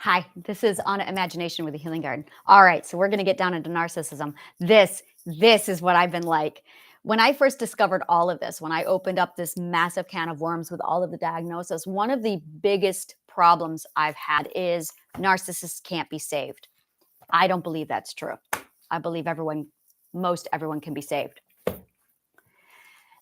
Hi, this is Anna Imagination with the Healing Garden. All right, so we're going to get down into narcissism. This is what I've been like. When I first discovered all of this, when I opened up this massive can of worms with all of the diagnosis, one of the biggest problems I've had is narcissists can't be saved. I don't believe that's true. I believe most everyone can be saved.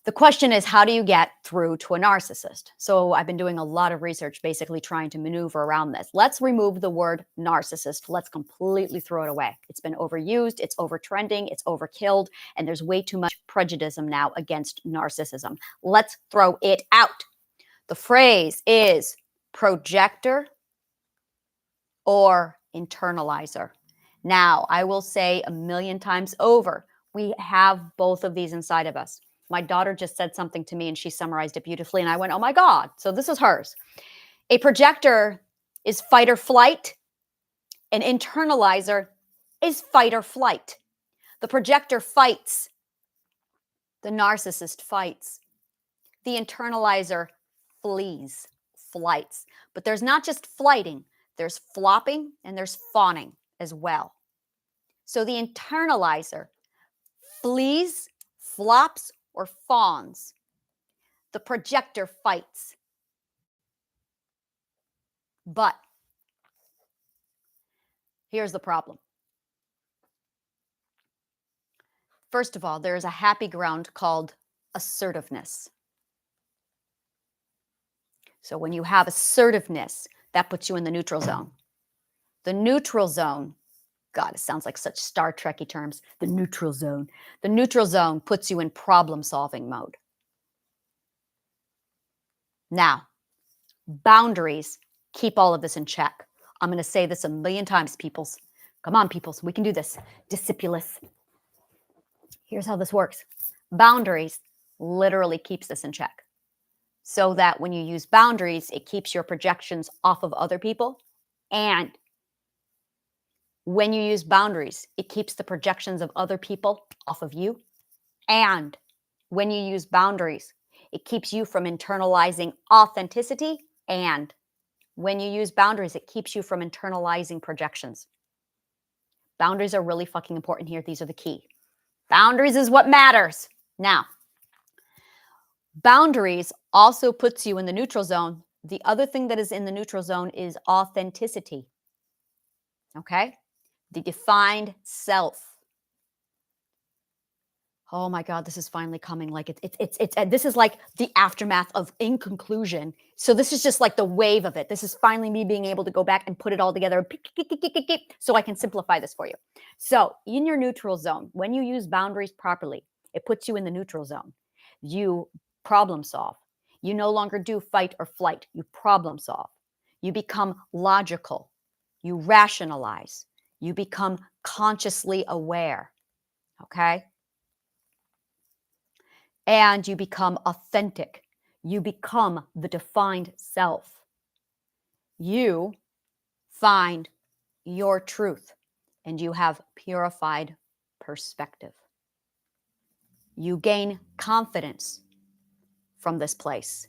The question is, how do you get through to a narcissist? So I've been doing a lot of research, basically trying to maneuver around this. Let's remove the word narcissist. Let's completely throw it away. It's been overused, it's overtrending, it's overkilled, and there's way too much prejudice now against narcissism. Let's throw it out. The phrase is projector or internalizer. Now, I will say a million times over, we have both of these inside of us. My daughter just said something to me and she summarized it beautifully. And I went, oh my God. So this is hers. A projector is fight or flight. An internalizer is fight or flight. The projector fights. The narcissist fights. The internalizer flees, flights. But there's not just flighting. There's flopping and there's fawning as well. So the internalizer flees, flops, or fawns. The projector fights. But here's the problem. First of all, there is a happy ground called assertiveness. So when you have assertiveness, that puts you in the neutral zone. The neutral zone, God, it sounds like such Star Trek-y terms. The neutral zone. The neutral zone puts you in problem-solving mode. Now, boundaries keep all of this in check. I'm going to say this a million times, peoples. Come on, peoples. We can do this. Discipulus. Here's how this works. Boundaries literally keeps this in check. So that when you use boundaries, it keeps your projections off of other people. And when you use boundaries, it keeps the projections of other people off of you. And when you use boundaries, it keeps you from internalizing authenticity. And when you use boundaries, it keeps you from internalizing projections. Boundaries are really fucking important here. These are the key. Boundaries is what matters. Now, boundaries also puts you in the neutral zone. The other thing that is in the neutral zone is authenticity. Okay? The defined self. Oh my God, this is finally coming. Like this is like the aftermath of in conclusion. So this is just like the wave of it. This is finally me being able to go back and put it all together so I can simplify this for you. So in your neutral zone, when you use boundaries properly, it puts you in the neutral zone. You problem solve. You no longer do fight or flight. You problem solve. You become logical. You rationalize. You become consciously aware. Okay? And you become authentic. You become the defined self. You find your truth and you have purified perspective. You gain confidence from this place.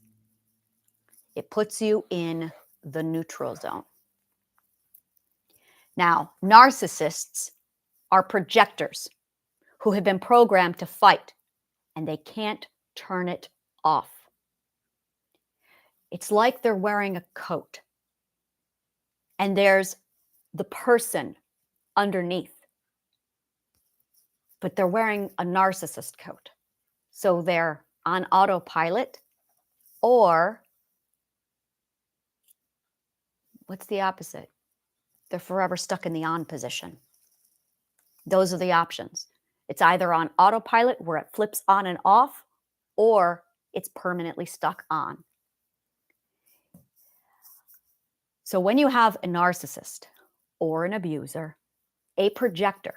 It puts you in the neutral zone. Now, narcissists are projectors who have been programmed to fight, and they can't turn it off. It's like they're wearing a coat, and there's the person underneath, but they're wearing a narcissist coat. So they're on autopilot, or what's the opposite? They're forever stuck in the on position. Those are the options. It's either on autopilot where it flips on and off, or it's permanently stuck on. So when you have a narcissist or an abuser, a projector,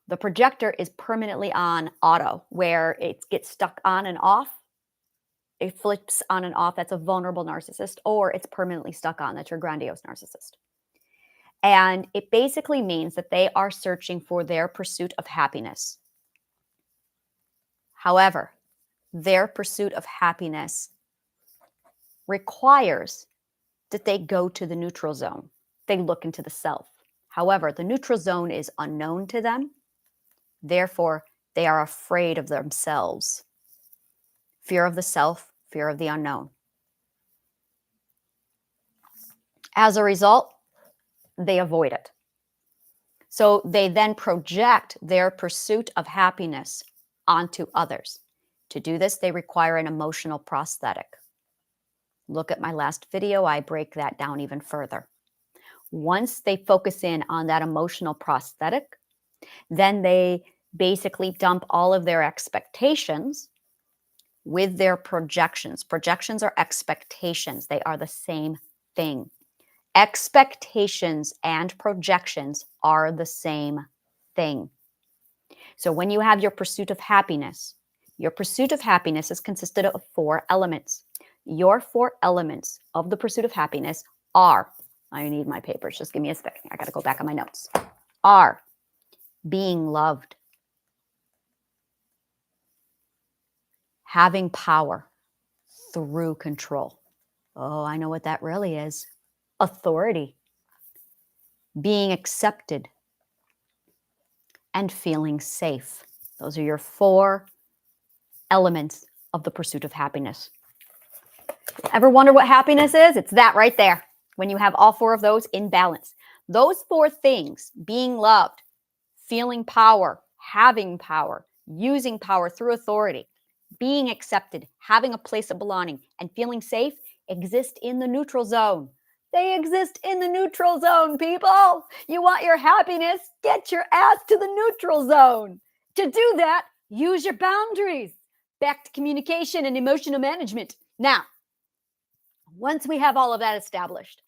the projector is permanently on auto where it gets stuck on and off. It flips on and off. That's a vulnerable narcissist, or it's permanently stuck on. That's your grandiose narcissist. And it basically means that they are searching for their pursuit of happiness. However, their pursuit of happiness requires that they go to the neutral zone. they look into the self. However, the neutral zone is unknown to them. Therefore, they are afraid of themselves. Fear of the self, fear of the unknown. As a result, they avoid it. So they then project their pursuit of happiness onto others. To do this, they require an emotional prosthetic. Look at my last video, I break that down even further. Once they focus in on that emotional prosthetic, then they basically dump all of their expectations with their projections. Projections are expectations. They are the same thing. Expectations and projections are the same thing. So when you have your pursuit of happiness is consisted of 4 elements. Your 4 elements of the pursuit of happiness are, I need my papers, just give me a second. I got to go back on my notes. Are being loved, having power through control. Oh, I know what that really is. Authority, being accepted, and feeling safe. Those are your 4 elements of the pursuit of happiness. Ever wonder what happiness is? It's that right there. When you have all 4 of those in balance. Those 4 things, being loved, feeling power, having power, using power through authority, being accepted, having a place of belonging, and feeling safe, exist in the neutral zone. They exist in the neutral zone, people. You want your happiness? Get your ass to the neutral zone. To do that, use your boundaries. Back to communication and emotional management. Now, once we have all of that established,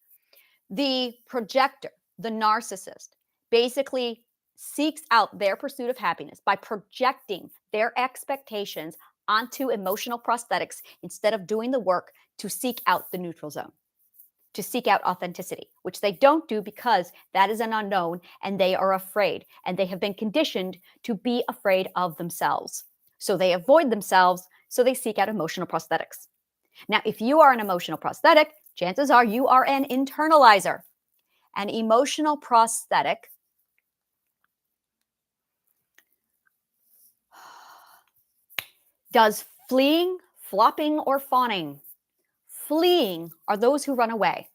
the projector, the narcissist, basically seeks out their pursuit of happiness by projecting their expectations onto emotional prosthetics instead of doing the work to seek out the neutral zone, to seek out authenticity, which they don't do because that is an unknown and they are afraid and they have been conditioned to be afraid of themselves. So they avoid themselves, so they seek out emotional prosthetics. Now, if you are an emotional prosthetic, chances are you are an internalizer. An emotional prosthetic does fleeing, flopping, or fawning. Fleeing are those who run away.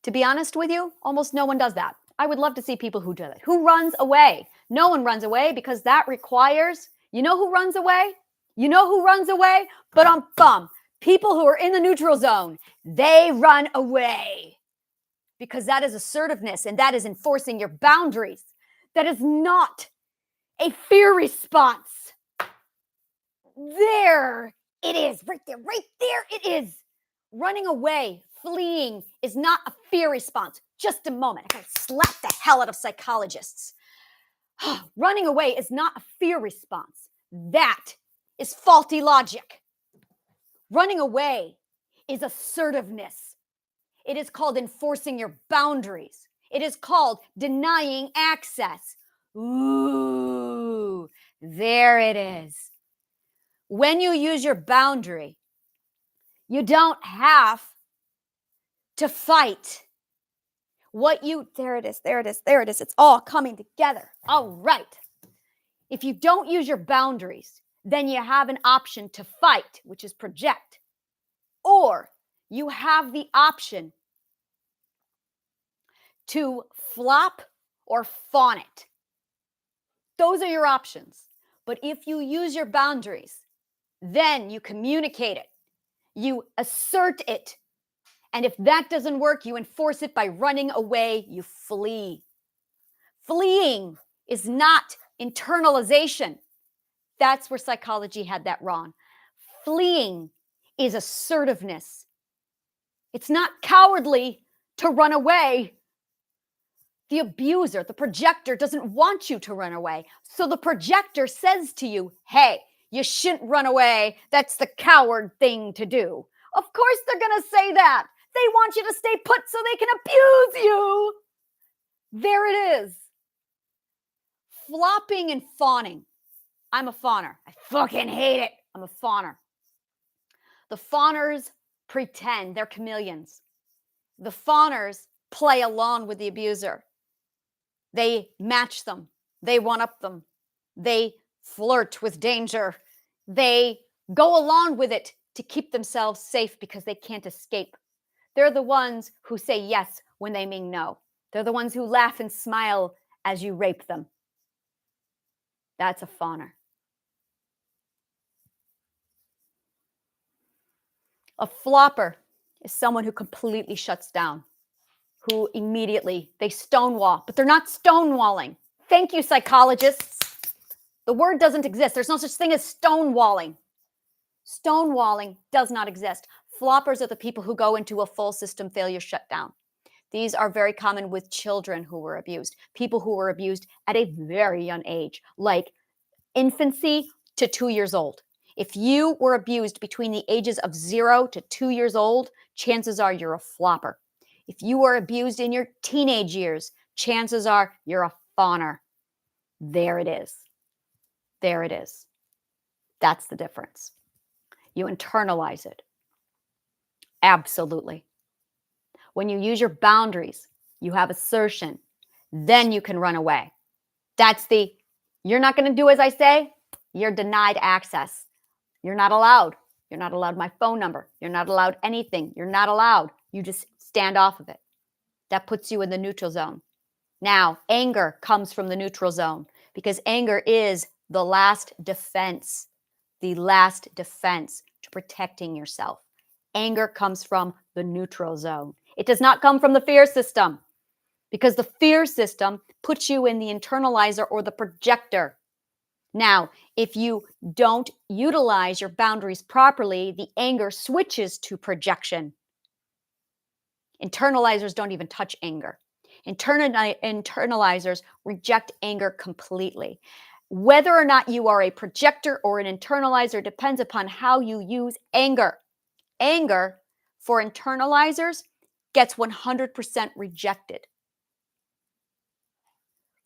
To be honest with you, almost no one does that. I would love to see people who do that. Who runs away? No one runs away because that requires, you know who runs away? You know who runs away? But people who are in the neutral zone, they run away because that is assertiveness and that is enforcing your boundaries. That is not a fear response. There it is, right there it is. Running away, fleeing is not a fear response. Just a moment. I gotta slap the hell out of psychologists. Running away is not a fear response. That is faulty logic. Running away is assertiveness. It is called enforcing your boundaries. It is called denying access. Ooh, there it is. When you use your boundary, you don't have to fight there it is. It's all coming together. All right. If you don't use your boundaries, then you have an option to fight, which is project. Or you have the option to flop or fawn it. Those are your options. But if you use your boundaries, then you communicate it. You assert it. And if that doesn't work, you enforce it by running away. You flee. Fleeing is not internalization. That's where psychology had that wrong. Fleeing is assertiveness. It's not cowardly to run away. The abuser, the projector, doesn't want you to run away. So the projector says to you, hey, you shouldn't run away. That's the coward thing to do. Of course they're going to say that. They want you to stay put so they can abuse you. There it is. Flopping and fawning. I'm a fawner. I fucking hate it. I'm a fawner. The fawners pretend they're chameleons. The fawners play along with the abuser. They match them. They one-up them. They flirt with danger. They go along with it to keep themselves safe because they can't escape. They're the ones who say yes when they mean no. They're the ones who laugh and smile as you rape them. That's a fawner. A flopper is someone who completely shuts down, who immediately, they stonewall, but they're not stonewalling. Thank you, psychologists. The word doesn't exist. There's no such thing as stonewalling. Stonewalling does not exist. Floppers are the people who go into a full system failure shutdown. These are very common with children who were abused, people who were abused at a very young age, like infancy to 2 years old. If you were abused between the ages of 0 to 2 years old, chances are you're a flopper. If you were abused in your teenage years, chances are you're a fawner. There it is. There it is. That's the difference. You internalize it. Absolutely. When you use your boundaries, you have assertion, then you can run away. That's the, you're not going to do as I say, you're denied access. You're not allowed. You're not allowed my phone number. You're not allowed anything. You're not allowed. You just stand off of it. That puts you in the neutral zone. Now, anger comes from the neutral zone because anger is the last defense to protecting yourself. Anger comes from the neutral zone. It does not come from the fear system because the fear system puts you in the internalizer or the projector. Now, if you don't utilize your boundaries properly, the anger switches to projection. Internalizers don't even touch anger. Internalizers reject anger completely. Whether or not you are a projector or an internalizer depends upon how you use anger. Anger for internalizers gets 100% rejected.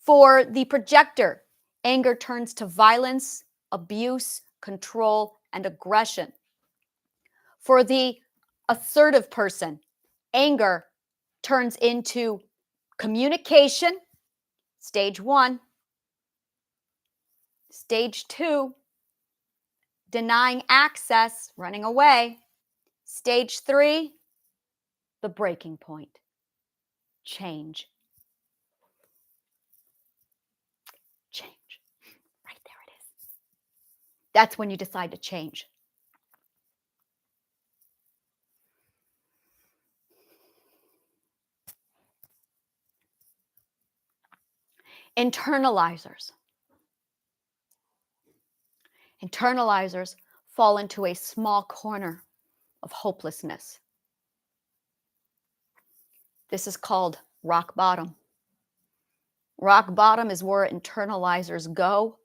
For the projector, anger turns to violence, abuse, control, and aggression. For the assertive person, anger turns into communication, stage 1. Stage 2, denying access, running away. Stage 3, the breaking point, change. Change. Right there it is. That's when you decide to change. Internalizers. Internalizers fall into a small corner of hopelessness. This is called rock bottom. Rock bottom is where internalizers go,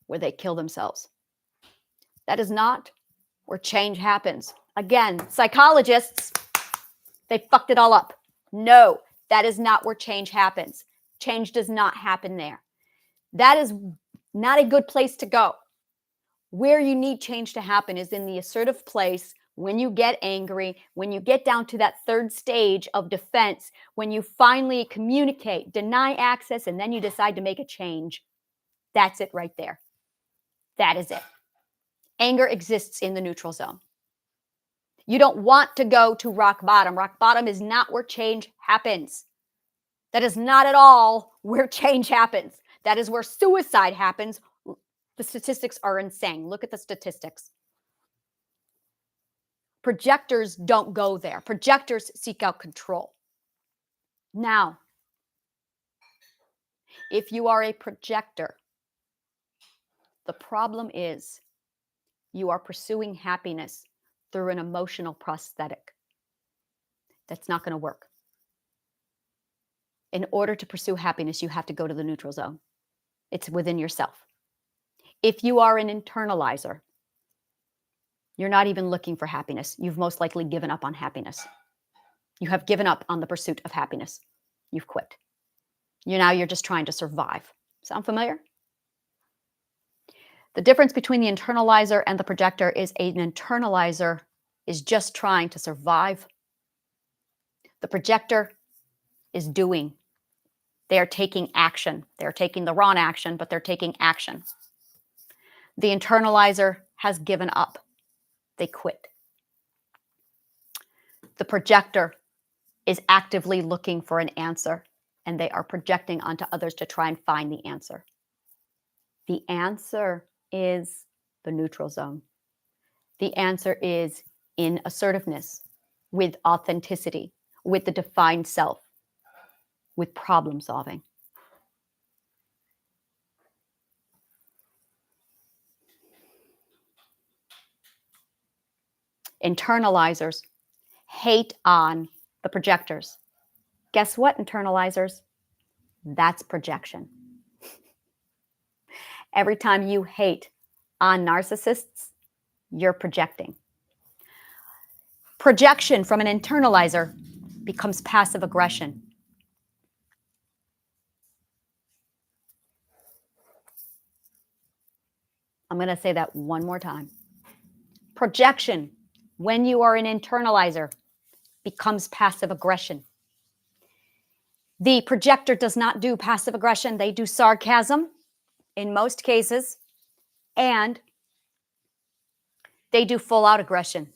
where they kill themselves. That is not where change happens. Again, psychologists, they fucked it all up. No, that is not where change happens. Change does not happen there. That is not a good place to go. Where you need change to happen is in the assertive place, when you get angry, when you get down to that third stage of defense, when you finally communicate, deny access, and then you decide to make a change. That's it right there. That is it. Anger exists in the neutral zone. You don't want to go to rock bottom. Rock bottom is not where change happens. That is not at all where change happens. That is where suicide happens. The statistics are insane. Look at the statistics. Projectors don't go there. Projectors seek out control. Now, if you are a projector, the problem is you are pursuing happiness through an emotional prosthetic. That's not going to work. In order to pursue happiness, you have to go to the neutral zone. It's within yourself. If you are an internalizer, you're not even looking for happiness. You've most likely given up on happiness. You have given up on the pursuit of happiness. You've quit. You're just trying to survive. Sound familiar? The difference between the internalizer and the projector is an internalizer is just trying to survive. The projector is doing. They are taking action. They're taking the wrong action, but they're taking action. The internalizer has given up. They quit. The projector is actively looking for an answer, and they are projecting onto others to try and find the answer. The answer is the neutral zone. The answer is in assertiveness, with authenticity, with the defined self, with problem solving. Internalizers hate on the projectors. Guess what, internalizers? That's projection. Every time you hate on narcissists, you're projecting. Projection from an internalizer becomes passive aggression. I'm going to say that one more time. Projection, when you are an internalizer, becomes passive aggression. The projector does not do passive aggression. They do sarcasm in most cases, and they do full-out aggression.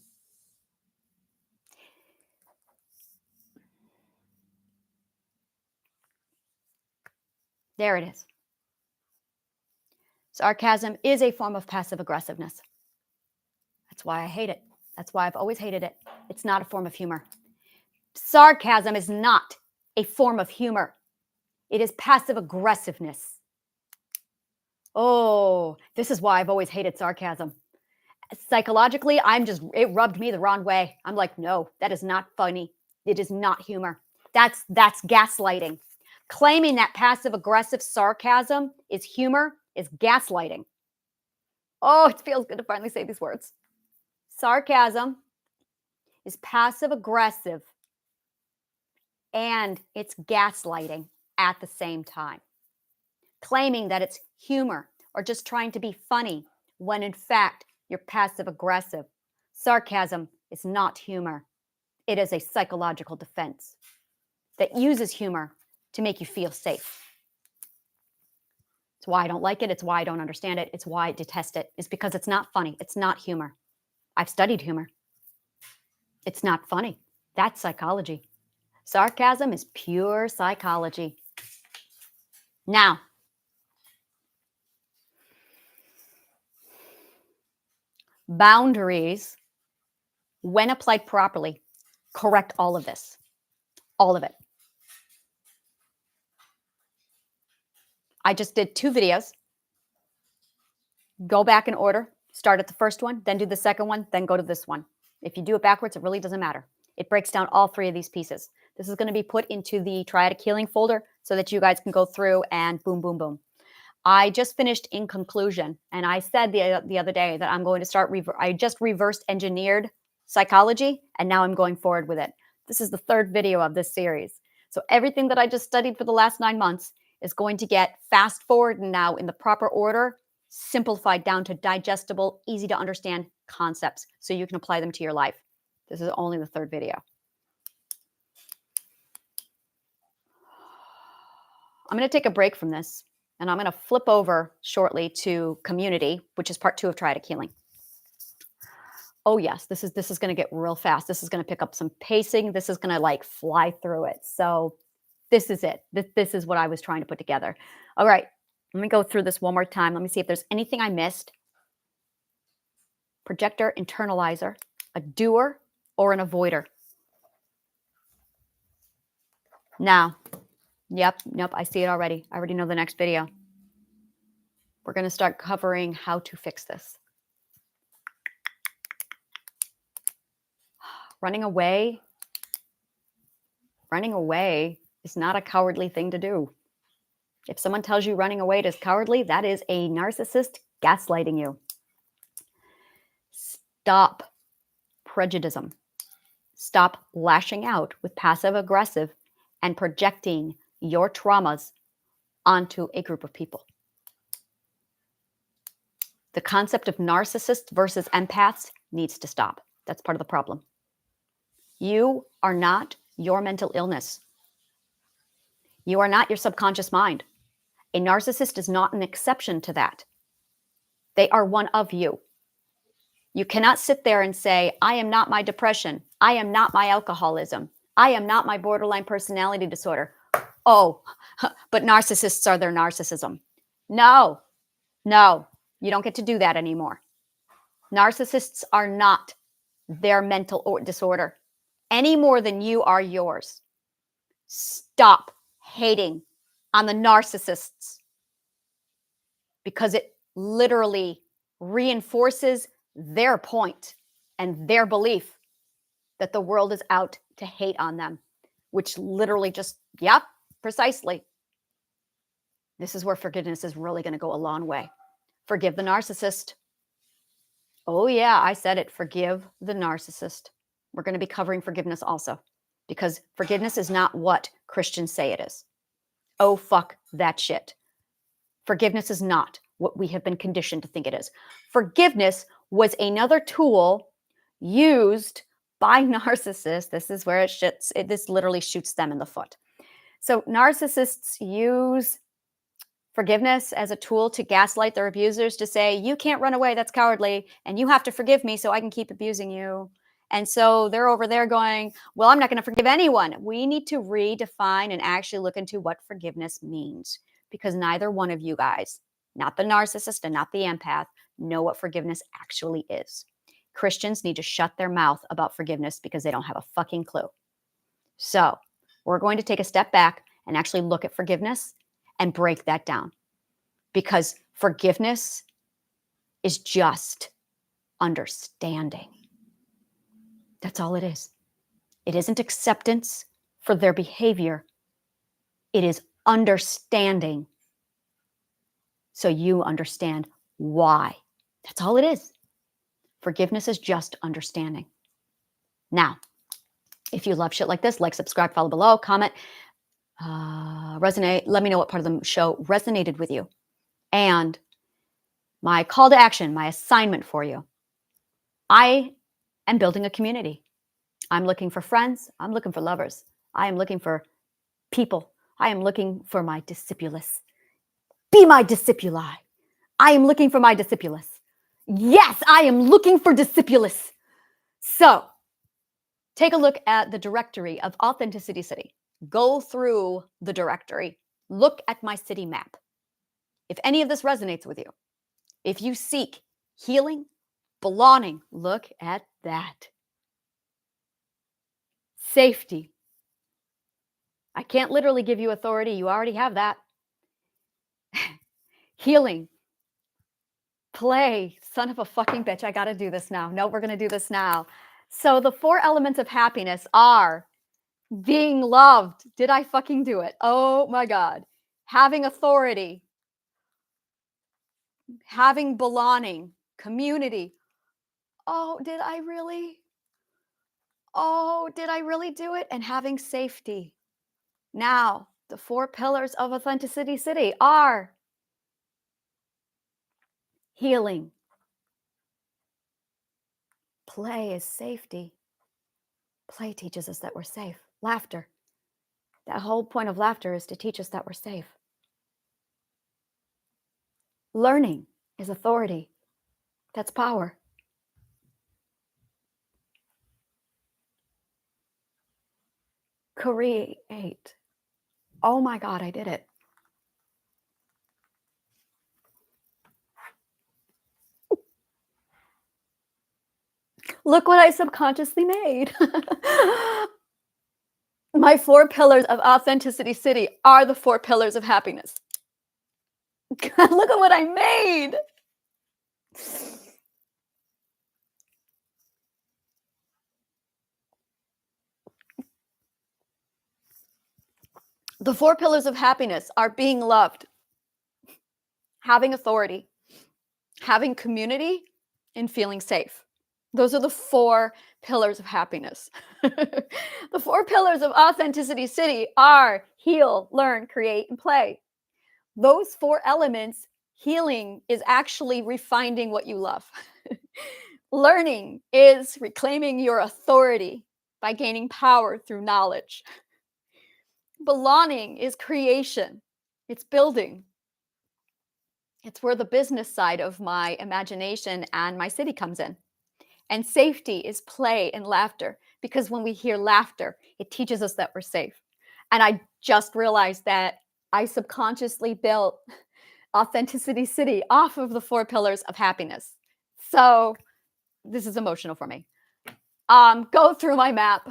There it is. Sarcasm is a form of passive aggressiveness. That's why I hate it. That's why I've always hated it. It's not a form of humor. Sarcasm is not a form of humor. It is passive aggressiveness. Oh, this is why I've always hated sarcasm. Psychologically, it rubbed me the wrong way. I'm like, no, that is not funny. It is not humor. That's gaslighting. Claiming that passive aggressive sarcasm is humor is gaslighting. Oh, it feels good to finally say these words. Sarcasm is passive aggressive and it's gaslighting at the same time. Claiming that it's humor or just trying to be funny when in fact you're passive aggressive. Sarcasm is not humor. It is a psychological defense that uses humor to make you feel safe. It's why I don't like it. It's why I don't understand it. It's why I detest it. It's because it's not funny. It's not humor. I've studied humor. It's not funny. That's psychology. Sarcasm is pure psychology. Now, boundaries, when applied properly, correct all of this. All of it. I just did 2 videos. Go back in order. Start at the first one, then do the second one, then go to this one. If you do it backwards, it really doesn't matter. It breaks down all 3 of these pieces. This is going to be put into the Triadic Healing folder so that you guys can go through and boom, boom, boom. I just finished in conclusion, and I said the other day that I'm going to start, I just reversed engineered psychology, and now I'm going forward with it. This is the 3rd video of this series. So everything that I just studied for the last 9 months is going to get fast forward now in the proper order, simplified down to digestible, easy to understand concepts so you can apply them to your life. This is only the 3rd video. I'm going to take a break from this, and I'm going to flip over shortly to community, which is part 2 of Triadic Healing. Oh yes, this is going to get real fast. This is going to pick up some pacing. This is going to like fly through it. So this is it. This is what I was trying to put together. All right, let me go through this one more time. Let me see if there's anything I missed. Projector, internalizer, a doer, or an avoider. Now, nope, I see it already. I already know the next video. We're going to start covering how to fix this. Running away is not a cowardly thing to do. If someone tells you running away is cowardly, that is a narcissist gaslighting you. Stop prejudice. Stop lashing out with passive aggressive and projecting your traumas onto a group of people. The concept of narcissists versus empaths needs to stop. That's part of the problem. You are not your mental illness. You are not your subconscious mind. A narcissist is not an exception to that. They are one of you. You cannot sit there and say, I am not my depression. I am not my alcoholism. I am not my borderline personality disorder. Oh, but narcissists are their narcissism. No, no, you don't get to do that anymore. Narcissists are not their mental disorder any more than you are yours. Stop hating on the narcissists because it literally reinforces their point and their belief that the world is out to hate on them, which literally just, yep, precisely. This is where forgiveness is really going to go a long way. Forgive the narcissist. Oh, yeah, I said it. Forgive the narcissist. We're going to be covering forgiveness also because forgiveness is not what Christians say it is. Oh, fuck that shit. Forgiveness is not what we have been conditioned to think it is. Forgiveness was another tool used by narcissists. This is where this literally shoots them in the foot. So narcissists use forgiveness as a tool to gaslight their abusers, to say, you can't run away, that's cowardly, and you have to forgive me so I can keep abusing you. And so they're over there going, well, I'm not going to forgive anyone. We need to redefine and actually look into what forgiveness means, because neither one of you guys, not the narcissist and not the empath, know what forgiveness actually is. Christians need to shut their mouth about forgiveness because they don't have a fucking clue. So we're going to take a step back and actually look at forgiveness and break that down, because forgiveness is just understanding. That's all it is. It isn't acceptance for their behavior. It is understanding. So you understand why. That's all it is. Forgiveness is just understanding. Now, if you love shit like this, like, subscribe, follow below, comment, resonate. Let me know what part of the show resonated with you. And my call to action, my assignment for you. I am building a community. I'm looking for friends. I'm looking for lovers. I am looking for people. I am looking for my discipulus. Be my discipuli. I am looking for my discipulus. Yes, I am looking for discipulus. So take a look at the directory of Authenticity City. Go through the directory. Look at my city map. If any of this resonates with you, if you seek healing, belonging, look at that. Safety. I can't literally give you authority. You already have that. Healing. Play. Son of a fucking bitch. I got to do this now. No, we're going to do this now. So the 4 elements of happiness are being loved. Did I fucking do it? Oh my God. Having authority. Having belonging. Community. Oh, did I really? Oh, did I really do it? And having safety. Now, the 4 pillars of Authenticity City are healing. Play is safety. Play teaches us that we're safe. Laughter. That whole point of laughter is to teach us that we're safe. Learning is authority. That's power. Create. Oh my God, I did it. Look what I subconsciously made. My 4 pillars of Authenticity City are the 4 pillars of happiness. Look at what I made. The 4 pillars of happiness are being loved, having authority, having community, and feeling safe. Those are the 4 pillars of happiness. The 4 pillars of Authenticity City are heal, learn, create, and play. Those 4 elements, healing is actually refining what you love. Learning is reclaiming your authority by gaining power through knowledge. Belonging is creation. It's building. It's where the business side of my imagination and my city comes in. And safety is play and laughter because when we hear laughter, it teaches us that we're safe. And I just realized that I subconsciously built Authenticity City off of the four pillars of happiness. So this is emotional for me. Go through my map,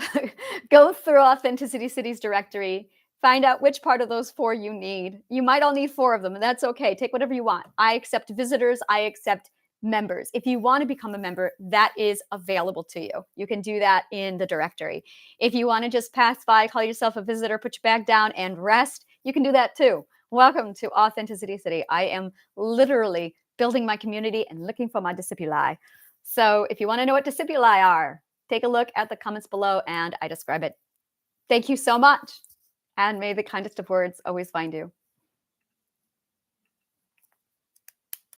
go through Authenticity City's directory, find out which part of those four you need. You might all need four of them, and that's okay. Take whatever you want. I accept visitors, I accept members. If you want to become a member, that is available to you. You can do that in the directory. If you want to just pass by, call yourself a visitor, put your bag down, and rest, you can do that too. Welcome to Authenticity City. I am literally building my community and looking for my discipuli. So if you want to know what discipuli are, take a look at the comments below and I describe it. Thank you so much. And may the kindest of words always find you.